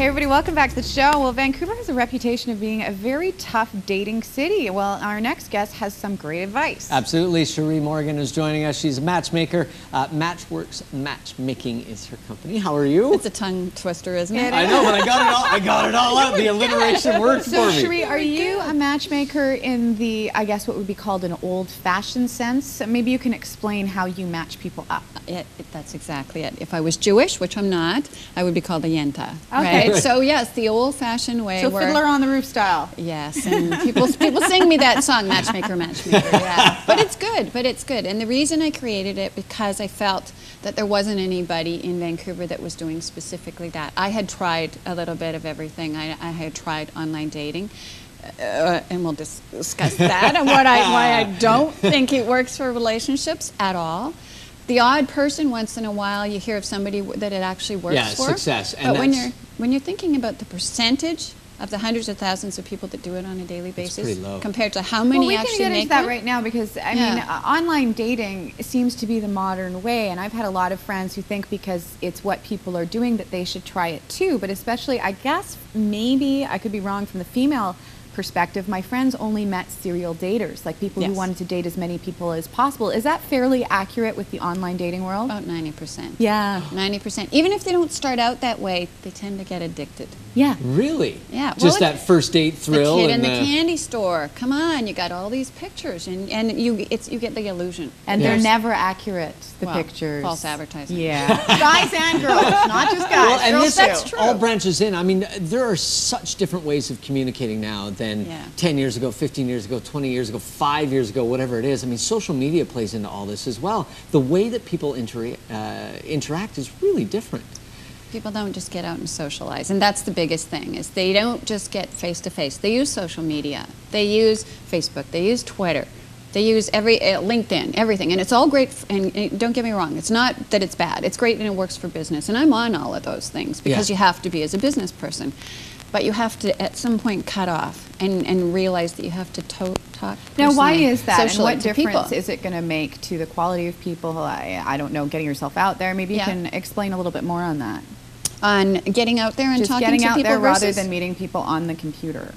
Hey everybody, welcome back to the show. Well, Vancouver has a reputation of being a very tough dating city. Well, our next guest has some great advice. Absolutely. Sheree Morgan is joining us. She's a matchmaker. Matchworks Matchmaking is her company. How are you? It's a tongue twister, isn't it? I know, but I got it all out. The alliteration worked for me. So, Sheree, are you a matchmaker in the, I guess, what would be called an old-fashioned sense? Maybe you can explain how you match people up. That's exactly it. If I was Jewish, which I'm not, I would be called a yenta. Okay. Right? So yes, the old-fashioned way. So Fiddler on the Roof style. Yes, and people sing me that song, Matchmaker, Matchmaker. Yeah, but it's good. But it's good. And the reason I created it because I felt that there wasn't anybody in Vancouver that was doing specifically that. I had tried a little bit of everything. I had tried online dating. And we'll discuss that and why I don't think it works for relationships at all. The odd person, once in a while, you hear of somebody that it actually works for. Success. But when you're thinking about the percentage of the hundreds of thousands of people that do it on a daily basis, compared to how many actually make it. We can get into that right now because, I mean, online dating seems to be the modern way, and I've had a lot of friends who think because it's what people are doing that they should try it too, but especially, I guess, maybe, I could be wrong from the female perspective, my friends only met serial daters, like people who wanted to date as many people as possible. Is that fairly accurate with the online dating world? About 90%. Yeah. 90%. Even if they don't start out that way, they tend to get addicted. Yeah. Really? Yeah. Just that first date thrill. The kid in the candy store. Come on, you got all these pictures, and you get the illusion. And they're never accurate. The pictures. False advertising. Yeah. Guys and girls, not just guys. Well, and that's true. All branches in. I mean, there are such different ways of communicating now than 10 years ago, 15 years ago, 20 years ago, 5 years ago, whatever it is. I mean, social media plays into all this as well. The way that people interact is really different. People don't just get out and socialize, and that's the biggest thing, is they don't just get face-to-face. They use social media. They use Facebook. They use Twitter. They use LinkedIn, everything, and it's all great, and don't get me wrong, it's not that it's bad. It's great and it works for business, and I'm on all of those things because you have to be as a business person. But you have to, at some point, cut off and realize that you have to talk. Now, why is that? And what difference people. is it going to make to the quality of people? I don't know, getting yourself out there. Maybe you can explain a little bit more on that. On getting out there and just talking to people getting out there rather versus than meeting people on the computer.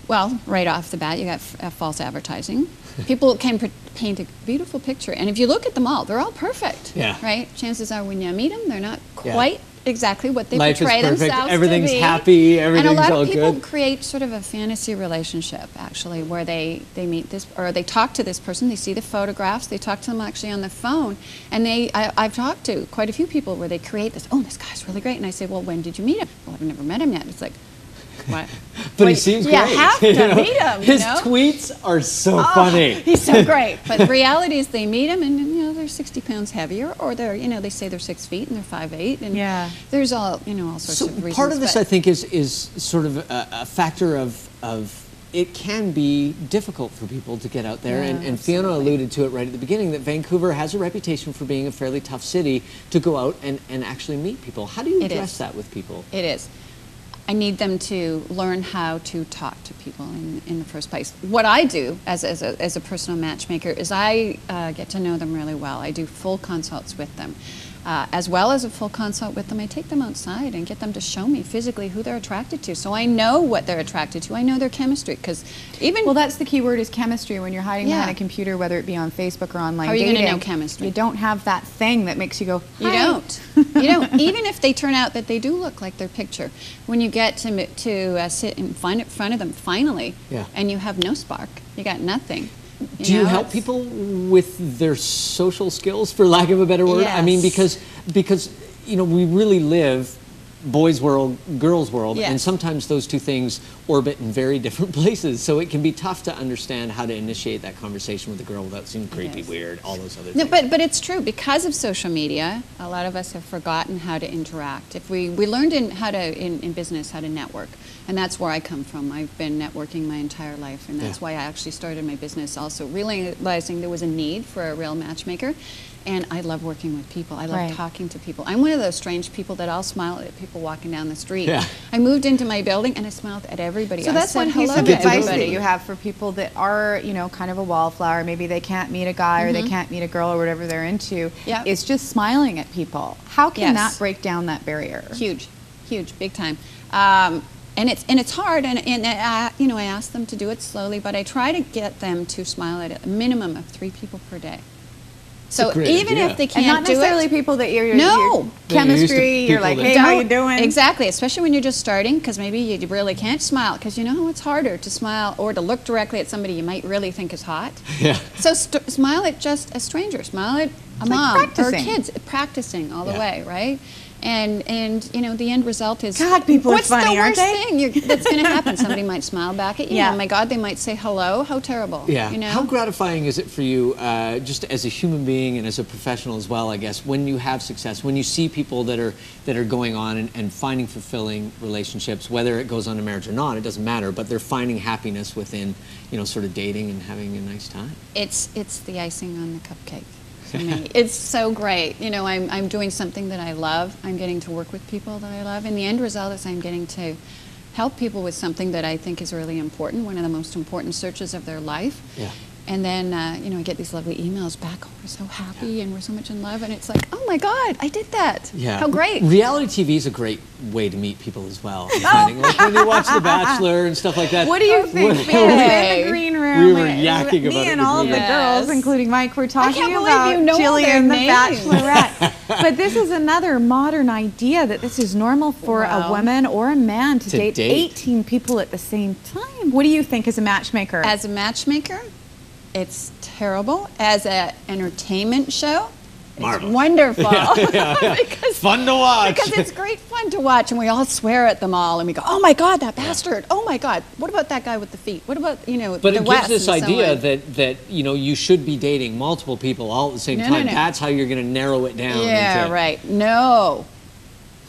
Well, right off the bat, you got false advertising. People can paint a beautiful picture, and if you look at them all, they're all perfect. Yeah. Right? Chances are, when you meet them, they're not quite exactly what they Life portray is perfect. themselves Everything's to be. happy. Everything's all good. And a lot of people create sort of a fantasy relationship, actually, where they meet this, or they talk to this person, they see the photographs, they talk to them actually on the phone, and I've talked to quite a few people where they create this, oh, this guy's really great, and I say, well, when did you meet him? Well, I've never met him yet. It's like, what? But he seems great. You have to meet him. His tweets are so funny. He's so great. But the reality is they meet him, and they're 60 pounds heavier, or they're they say they're 6 feet and they're 5'8", and there's all all sorts of reasons. Part of this, I think, is sort of a factor of it can be difficult for people to get out there, and Fiona alluded to it right at the beginning, that Vancouver has a reputation for being a fairly tough city to go out and actually meet people. How do you address that with people? It is. I need them to learn how to talk to people in the first place. What I do as a personal matchmaker is I get to know them really well. I do full consults with them. As well as a full consult with them, I take them outside and get them to show me physically who they're attracted to. So I know what they're attracted to. I know their chemistry, because even... Well, that's the key word, is chemistry. When you're hiding behind a computer, whether it be on Facebook or online dating, how are you going to know chemistry? You don't have that thing that makes you go, hi. You don't. You don't. Even if they turn out that they do look like their picture, when you get to sit in front of them finally, and you have no spark, you got nothing. Do you help people with their social skills, for lack of a better word? Yes. I mean, because we really live boys' world, girls' world, and sometimes those two things orbit in very different places. So it can be tough to understand how to initiate that conversation with a girl without seeming creepy, weird, all those other things. But it's true. Because of social media, a lot of us have forgotten how to interact. If we learned in business how to network, and that's where I come from. I've been networking my entire life, and that's why I actually started my business also, realizing there was a need for a real matchmaker. And I love working with people. I love talking to people. I'm one of those strange people that I'll smile at people walking down the street. Yeah. I moved into my building and I smiled at everybody. So that's one piece of to advice that you have for people that are, kind of a wallflower. Maybe they can't meet a guy or they can't meet a girl or whatever they're into. It's just smiling at people. How can that break down that barrier? Huge. huge, big time. And it's hard, and you know, I ask them to do it slowly, but I try to get them to smile at a minimum of 3 people per day. So even if they can't and not do necessarily it, people that you're no chemistry, you're like, hey, how you doing? Exactly, especially when you're just starting, because maybe you really can't smile, because you know it's harder to smile or to look directly at somebody you might really think is hot. Yeah. So smile at just a stranger, smile at a mom or kids, practicing all the way, right? And you know, the end result is, God, people are funny, aren't they? What's the worst thing that's going to happen? Somebody might smile back at you. Oh my God, they might say hello. How terrible. Yeah. You know? How gratifying is it for you, just as a human being and as a professional as well, I guess, when you have success, when you see people that are going on and finding fulfilling relationships, whether it goes on to marriage or not, it doesn't matter, but they're finding happiness within, you know, sort of dating and having a nice time. It's the icing on the cupcake. For me. It's so great. You know, I'm doing something that I love. I'm getting to work with people that I love. And the end result is I'm getting to help people with something that I think is really important, one of the most important searches of their life. Yeah. And then, you know, I get these lovely emails back, oh, we're so happy and we're so much in love. And it's like, oh my God, I did that. Yeah. How great. Reality TV is a great way to meet people as well. Like when you watch The Bachelor and stuff like that. What do you think? We were in the green room. We were yakking about it. Me and all of the girls, including Mike, were talking about you know Jillian the names. Bachelorette. But this is another modern idea that this is normal for a woman or a man to date 18 people at the same time. What do you think as a matchmaker? As a matchmaker, it's terrible. As an entertainment show, it's wonderful. Because, fun to watch. Because it's great fun to watch, and we all swear at them all, and we go, "Oh my God, that bastard! Oh my God, what about that guy with the feet? What about, you know, but the it West?" gives this and so idea on. that you know, you should be dating multiple people all at the same time. No. That's how you're going to narrow it down. Yeah, into, right. No.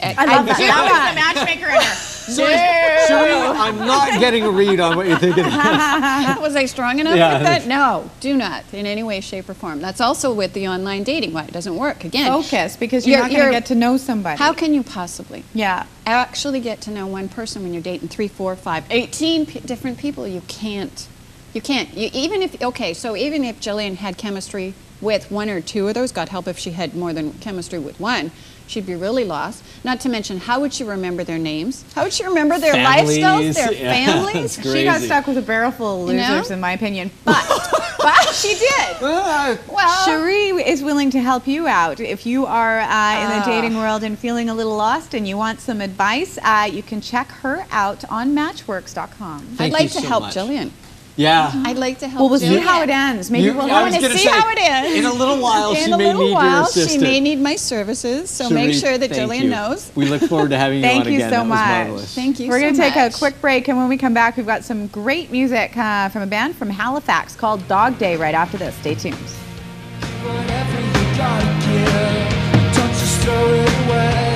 I love that. That was the matchmaker in her. Sheree, I'm not getting a read on what you're thinking. Was I strong enough with that? No, do not in any way, shape, or form. That's also with the online dating. Why it doesn't work. Again, focus, because you're not going to get to know somebody. How can you possibly? Yeah. Actually get to know one person when you're dating 3, 4, 5, 18 different people. You can't. You can't. Even if Jillian had chemistry with 1 or 2 of those, God help if she had more than chemistry with 1, she'd be really lost. Not to mention, how would she remember their names? How would she remember their lifestyles, their families? She got stuck with a barrel full of losers, in my opinion. But she did. Well, Sheree is willing to help you out. If you are in the dating world and feeling a little lost and you want some advice, you can check her out on Matchworks.com. I'd like to help Jillian. Yeah. I'd like to help. Well, we'll see how it ends. Maybe we'll want to see how it ends. In a little while, she may need your assistance. She may need my services, so Sheree, make sure that Jillian knows. We look forward to having you on again. Thank you so much. Thank you so much. We're going to take a quick break, and when we come back, we've got some great music from a band from Halifax called Dog Day right after this. Stay tuned. Whatever you gotta give, don't just throw it away.